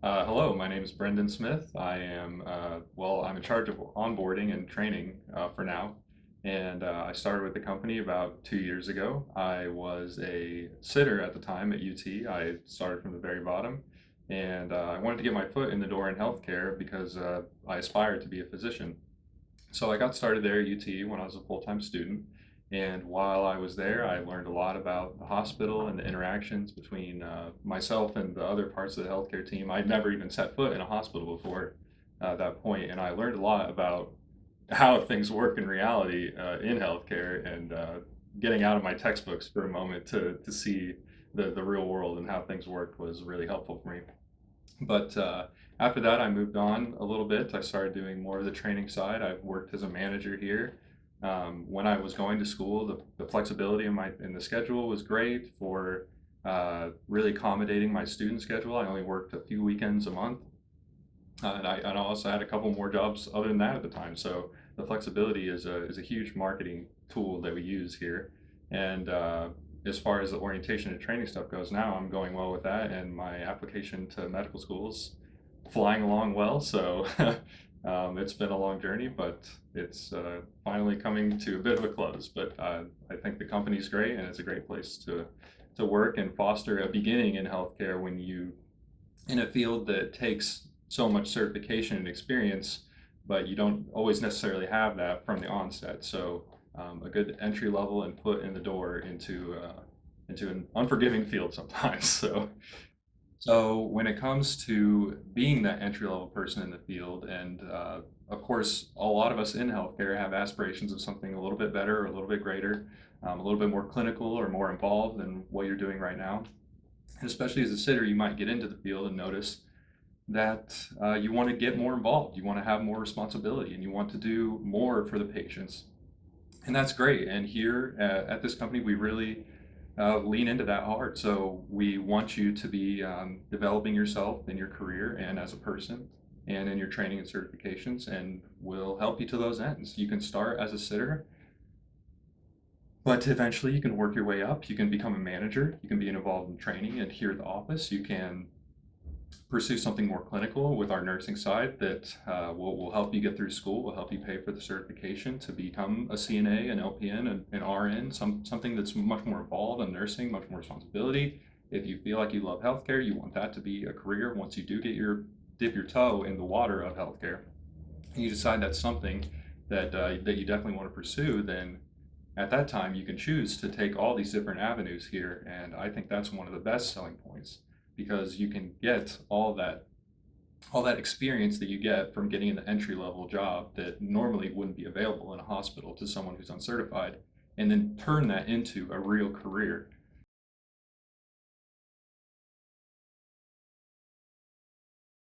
Hello, my name is Brendan Smith. I'm in charge of onboarding and training for now. And I started with the company about 2 years ago. I was a sitter at the time at UT. I started from the very bottom. And I wanted to get my foot in the door in healthcare because I aspired to be a physician. So I got started there at UT when I was a full-time student. And while I was there, I learned a lot about the hospital and the interactions between myself and the other parts of the healthcare team. I'd never even set foot in a hospital before that point, and I learned a lot about how things work in reality in healthcare and getting out of my textbooks for a moment to see the real world and how things work was really helpful for me. But after that, I moved on a little bit. I started doing more of the training side. I've worked as a manager here. When I was going to school, the flexibility in the schedule was great for really accommodating my student schedule. I only worked a few weekends a month. And I also had a couple more jobs other than that at the time. So the flexibility is a huge marketing tool that we use here. And as far as the orientation and training stuff goes now, I'm going well with that, and my application to medical school's flying along well. So it's been a long journey, but it's finally coming to a bit of a close. But I think the company's great, and it's a great place to work and foster a beginning in healthcare when you in a field that takes so much certification and experience, but you don't always necessarily have that from the onset. So a good entry level and foot in the door into an unforgiving field sometimes. So when it comes to being that entry level person in the field, and of course, a lot of us in healthcare have aspirations of something a little bit better or a little bit greater, a little bit more clinical or more involved than what you're doing right now. And especially as a sitter, you might get into the field and notice that you want to get more involved, you want to have more responsibility, and you want to do more for the patients. And that's great. And here at this company, we really lean into that hard. So we want you to be developing yourself in your career and as a person and in your training and certifications, and we'll help you to those ends. You can start as a sitter, but eventually you can work your way up. You can become a manager. You can be involved in training, and here at the office, you can pursue something more clinical with our nursing side that will help you get through school, will help you pay for the certification to become a CNA, an LPN, an RN, something that's much more involved in nursing, much more responsibility. If you feel like you love healthcare, you want that to be a career once you do dip your toe in the water of healthcare, and you decide that's something that you definitely want to pursue, then at that time you can choose to take all these different avenues here. And I think that's one of the best selling points, because you can get all that experience that you get from getting an entry level job that normally wouldn't be available in a hospital to someone who's uncertified, and then turn that into a real career.